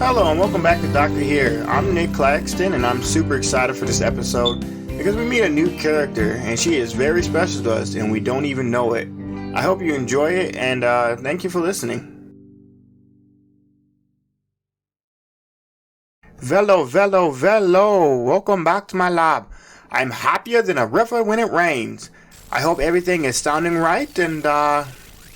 Hello and welcome back to Doctor Here. I'm Nick Claxton and I'm super excited for this episode because we meet a new character and she is very special to us and we don't even know it. I hope you enjoy it and thank you for listening. Velo, welcome back to my lab. I'm happier than a river when it rains. I hope everything is sounding right and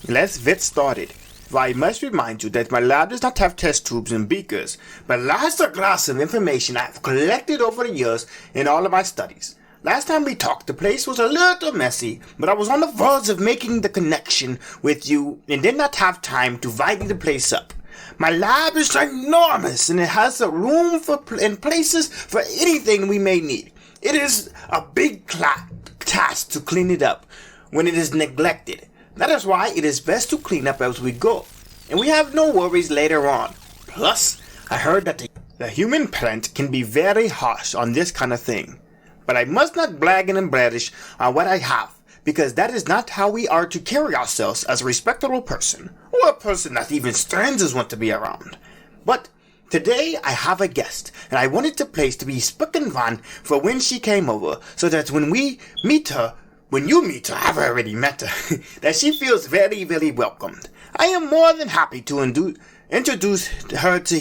let's get started. I must remind you that my lab does not have test tubes and beakers, but lots of glass of information I have collected over the years in all of my studies. Last time we talked, the place was a little messy, but I was on the verge of making the connection with you and did not have time to tidy the place up. My lab is enormous and it has a room and places for anything we may need. It is a big task to clean it up when it is neglected. That is why it is best to clean up as we go, and we have no worries later on. Plus, I heard that the human parent can be very harsh on this kind of thing. But I must not brag and embellish on what I have, because that is not how we are to carry ourselves as a respectable person, or a person that even strangers want to be around. But today I have a guest, and I wanted the place to be spick and span for when she came over, so that when you meet her, I've already met her, that she feels very, very welcomed. I am more than happy to introduce her to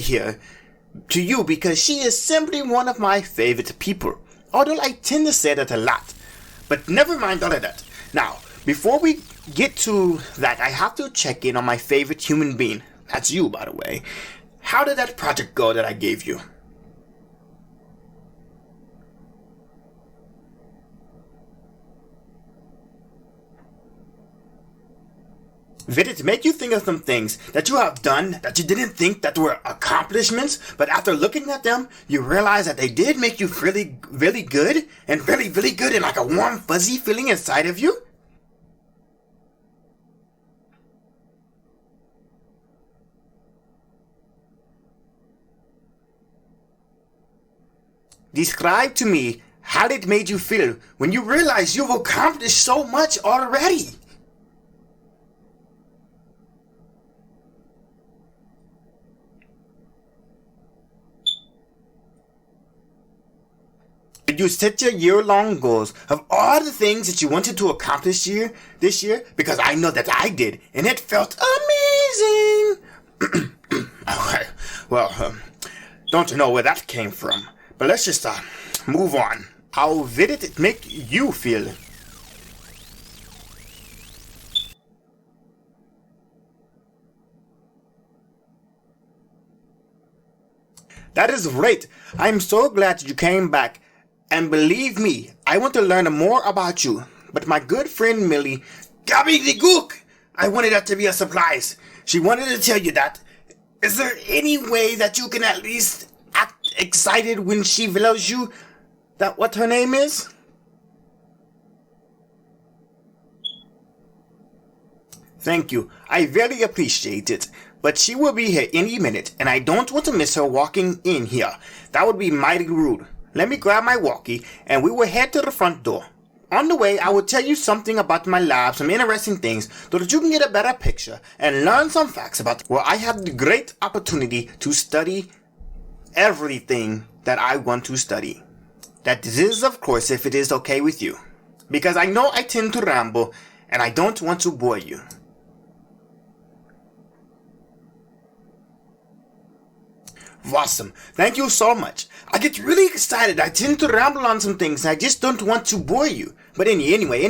you because she is simply one of my favorite people. Although I tend to say that a lot. But never mind all of that. Now, before we get to that, I have to check in on my favorite human being. That's you, by the way. How did that project go that I gave you? Did it make you think of some things that you have done that you didn't think that were accomplishments, but after looking at them, you realize that they did make you really, really good, and really, really good, and like a warm, fuzzy feeling inside of you? Describe to me how it made you feel when you realize you've accomplished so much already. Did you set your year-long goals of all the things that you wanted to accomplish this year? Because I know that I did, and it felt amazing. Okay, well, don't know where that came from, but let's just move on. How did it make you feel? That is great. I'm so glad that you came back. And believe me, I want to learn more about you. But my good friend Millie, Gabby the Gook, I wanted that to be a surprise. She wanted to tell you that. Is there any way that you can at least act excited when she tells you that what her name is? Thank you. I very appreciate it. But she will be here any minute, and I don't want to miss her walking in here. That would be mighty rude. Let me grab my walkie, and we will head to the front door. On the way, I will tell you something about my lab, some interesting things, so that you can get a better picture and learn some facts about where I have the great opportunity to study everything that I want to study. That is, of course, if it is okay with you. Because I know I tend to ramble, and I don't want to bore you. Awesome. Thank you so much. I get really excited. I tend to ramble on some things. I just don't want to bore you. But anyway,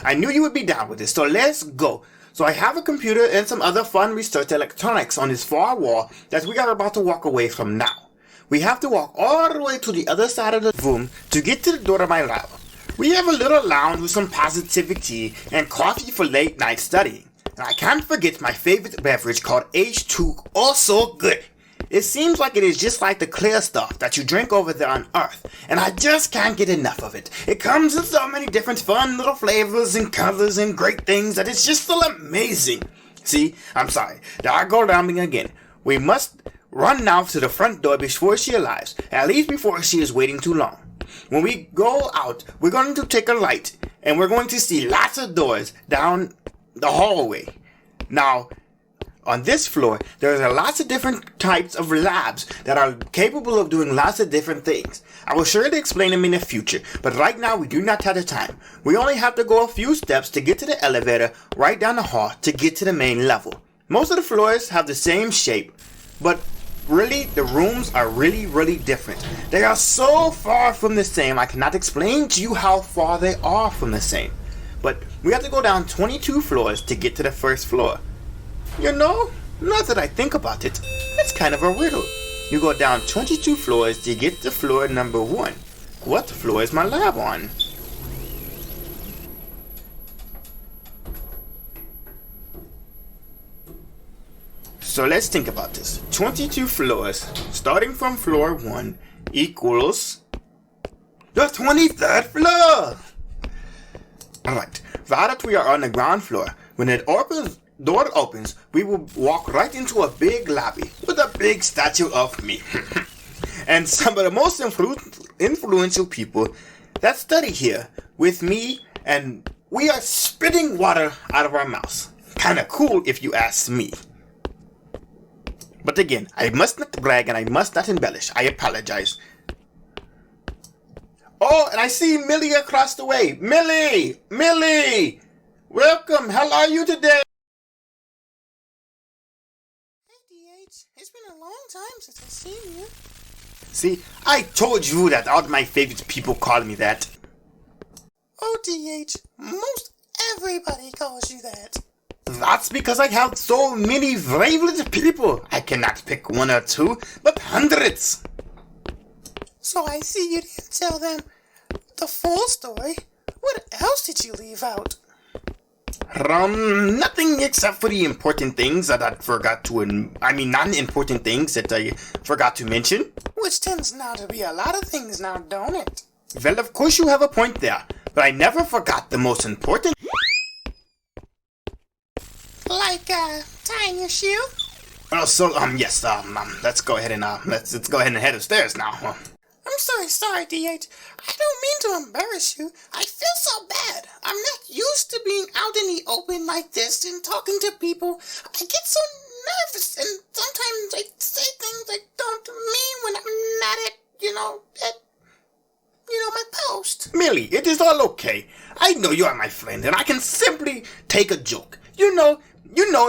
I knew you would be down with this, so let's go. So I have a computer and some other fun research electronics on this far wall that we are about to walk away from now. We have to walk all the way to the other side of the room to get to the door of my lab. We have a little lounge with some positivity and coffee for late night studying. And I can't forget my favorite beverage called H2, also good. It seems like it is just like the clear stuff that you drink over there on Earth, and I just can't get enough of it. It comes in so many different fun little flavors and colors and great things that it's just so amazing. See, I'm sorry, there I go rambling again. We must run now to the front door before she arrives, at least before she is waiting too long. When we go out, we're going to take a light, and we're going to see lots of doors down the hallway. Now, On this floor, there are lots of different types of labs that are capable of doing lots of different things. I will surely explain them in the future, but right now we do not have the time. We only have to go a few steps to get to the elevator right down the hall to get to the main level. Most of the floors have the same shape, but really the rooms are really different. They are so far from the same, I cannot explain to you how far they are from the same. But we have to go down 22 floors to get to the first floor. You know, now that I think about it, it's kind of a riddle. You go down 22 floors to get to floor number 1. What floor is my lab on? So let's think about this. 22 floors, starting from floor 1, equals the 23rd floor! Alright, now that we are on the ground floor, when it door opens, we will walk right into a big lobby with a big statue of me. And some of the most influential people that study here with me, and we are spitting water out of our mouths. Kinda cool if you ask me. But again, I must not brag and I must not embellish. I apologize. Oh, and I see Millie across the way. Millie! Millie! Welcome! How are you today? It's been a long time since I've seen you. See, I told you that all my favorite people call me that. Oh, DH, most everybody calls you that. That's because I have so many favorite people. I cannot pick one or two, but hundreds. So I see you didn't tell them the full story. What else did you leave out? Nothing except for the important things that I forgot to, non-important things that I forgot to mention. Which tends now to be a lot of things now, don't it? Well, of course you have a point there, but I never forgot the most important. Like, tying your shoe? Yes, let's go ahead and, let's go ahead and head upstairs now. I'm sorry, DH. I don't mean to embarrass you. I feel so bad. I'm not used to being out in the open like this and talking to people. I get so nervous and sometimes I say things I don't mean when I'm not at my post. Millie, it is all okay. I know you are my friend and I can simply take a joke. You know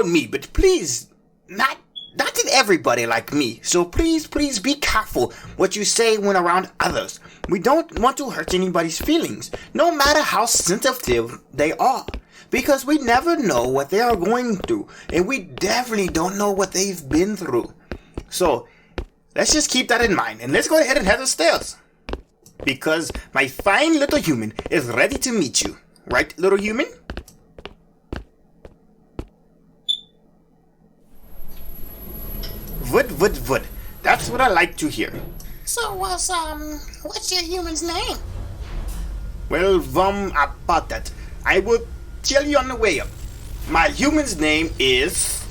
me, but please, not to everybody like me. So please be careful what you say when around others. We don't want to hurt anybody's feelings, no matter how sensitive they are. Because we never know what they are going through, and we definitely don't know what they've been through. So, let's just keep that in mind, and let's go ahead and head upstairs. Because my fine little human is ready to meet you. Right, little human? Wood. That's what I like to hear. So, what's your human's name? Well, about that, I will tell you on the way up. My human's name is...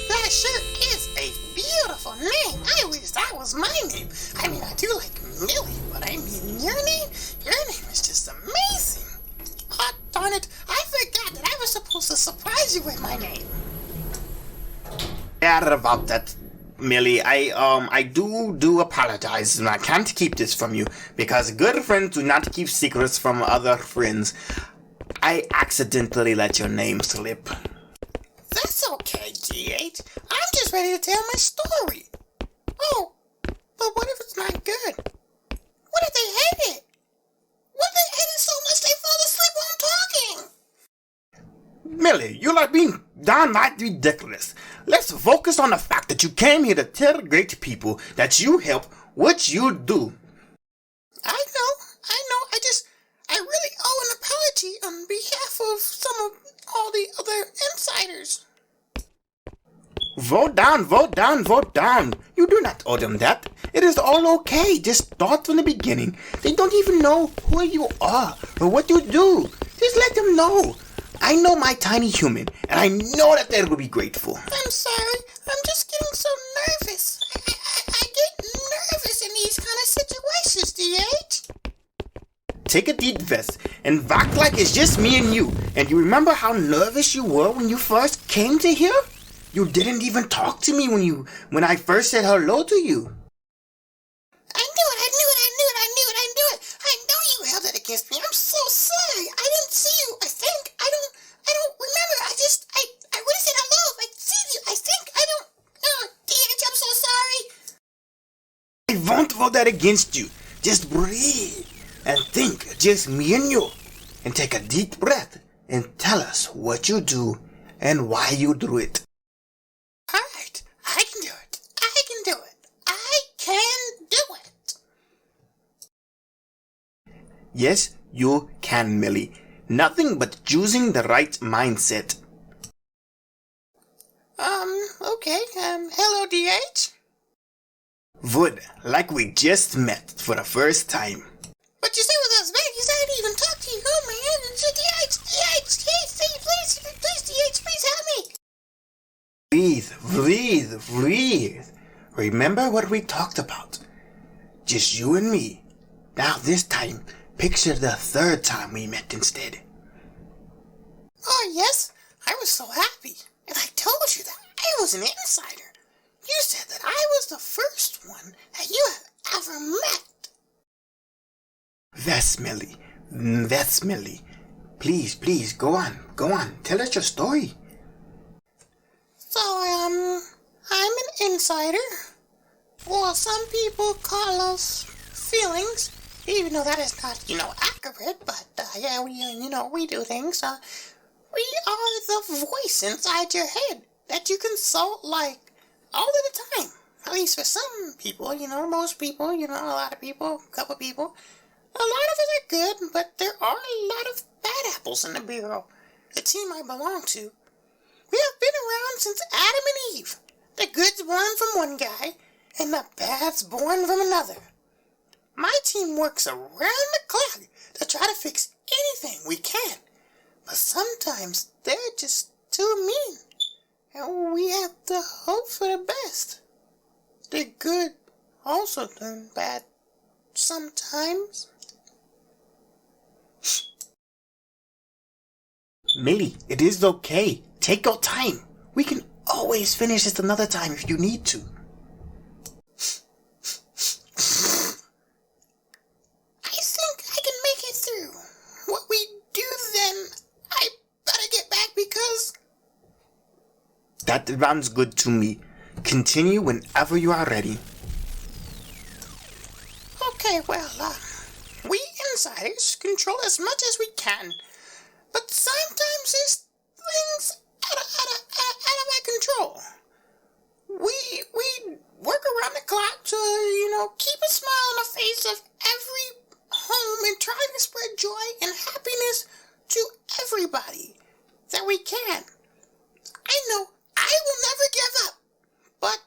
That sure is a beautiful name. I wish that was my name. I mean, I do like Millie, but I mean, your name is just amazing. Oh, darn it, I forgot that I was supposed to surprise you with my name. Yeah, about that, Millie. I do apologize, and I can't keep this from you, because good friends do not keep secrets from other friends. I accidentally let your name slip. That's okay, GH. I'm just ready to tell my story. Oh, but what if it's not good? What if they hate it? What if they hate it so much they fall asleep while I'm talking? Millie, you are being downright ridiculous. Let's focus on the fact that you came here to tell the great people that you help what you do. I know. I really owe an apology on behalf of some of all the other insiders. Vote down. You do not owe them that. It is all okay. Just start from the beginning. They don't even know who you are or what you do. Just let them know. I know my tiny human, and I know that they will be grateful. I'm sorry. I'm just getting so nervous. I get nervous in these kind of situations, DH. take a deep breath and act like it's just me and you. And you remember how nervous you were when you first came to here? You didn't even talk to me when I first said hello to you. I knew it. I know you held it against me. I'm so sorry. I didn't see you. I think. I don't remember. I would have said hello if I'd seen you. I think. I don't. Oh, DH, I'm so sorry. I won't hold that against you. Just breathe and think, just me and you. And take a deep breath and tell us what you do and why you do it. Alright, I can do it. I can do it. Yes, you can, Millie. Nothing but choosing the right mindset. Okay, hello, DH. Would, like we just met for the first time. But you said with us, man, you said I didn't even talk to you. Oh, man, DH, please, DH, please help me. Breathe. Remember what we talked about. Just you and me. Now this time, picture the third time we met instead. Oh, yes, I was so happy. And I told you that I was an insider. You said that I was the first one that you have ever met. That's Millie. Please, go on. Tell us your story. So, I'm an insider. Well, some people call us feelings, even though that is not, accurate, but, yeah, we do things. We are the voice inside your head that you consult, like, all of the time. At least for some people, most people, a lot of people, a couple people. A lot of us are good, but there are a lot of bad apples in the Bureau. The team I belong to. We have been around since Adam and Eve. The good's born from one guy, and the bad's born from another. My team works around the clock to try to fix anything we can. But sometimes they're just too mean. And we have to hope for the best. The good also turn bad sometimes. Millie, it is okay. Take your time. We can always finish this another time if you need to. I think I can make it through. What we do then, I better get back because... That sounds good to me. Continue whenever you are ready. Okay, well, we insiders control as much as we can. But sometimes there's things out of my control. We work around the clock to, keep a smile on the face of every home and try to spread joy and happiness to everybody that we can. I know I will never give up, but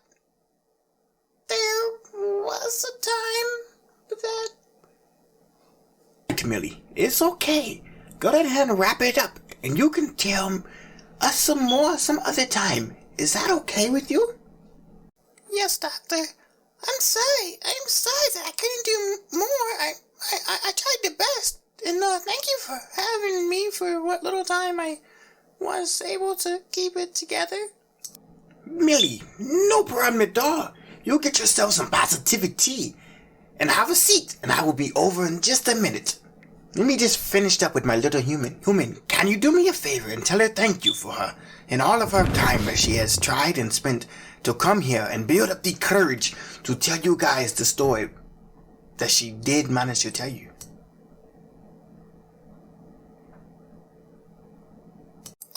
there was a time that... Millie, it's okay. Go ahead and wrap it up, and you can tell us some more some other time. Is that okay with you? Yes, Doctor. I'm sorry that I couldn't do more. I tried the best, and thank you for having me for what little time I was able to keep it together. Millie, no problem at all. You get yourself some positivity, and have a seat, and I will be over in just a minute. Let me just finish up with my little human. Can you do me a favor and tell her thank you for her and all of her time that she has tried and spent to come here and build up the courage to tell you guys the story that she did manage to tell you.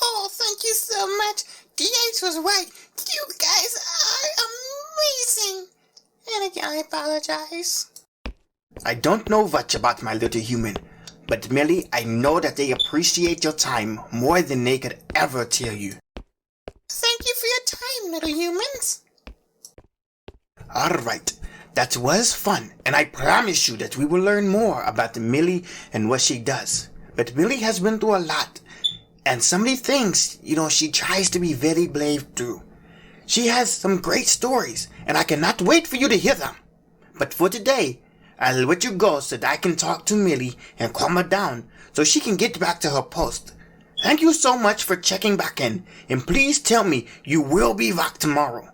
Oh, thank you so much. DH was right. You guys are amazing. And again, I apologize. I don't know much about my little human, but Millie, I know that they appreciate your time more than they could ever tell you. Thank you for your time, little humans. Alright, that was fun, and I promise you that we will learn more about Millie and what she does. But Millie has been through a lot, and some of the things, she tries to be very brave through. She has some great stories, and I cannot wait for you to hear them. But for today, I'll let you go so that I can talk to Millie and calm her down so she can get back to her post. Thank you so much for checking back in, and please tell me you will be back tomorrow.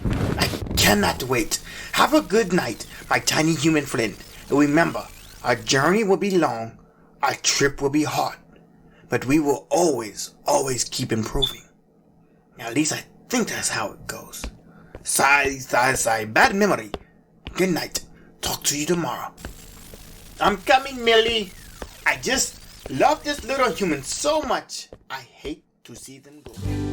I cannot wait. Have a good night, my tiny human friend. And remember, our journey will be long, our trip will be hard, but we will always keep improving. At least I think that's how it goes. Sigh. Bad memory. Good night. Talk to you tomorrow. I'm coming, Millie. I just love this little human so much. I hate to see them go.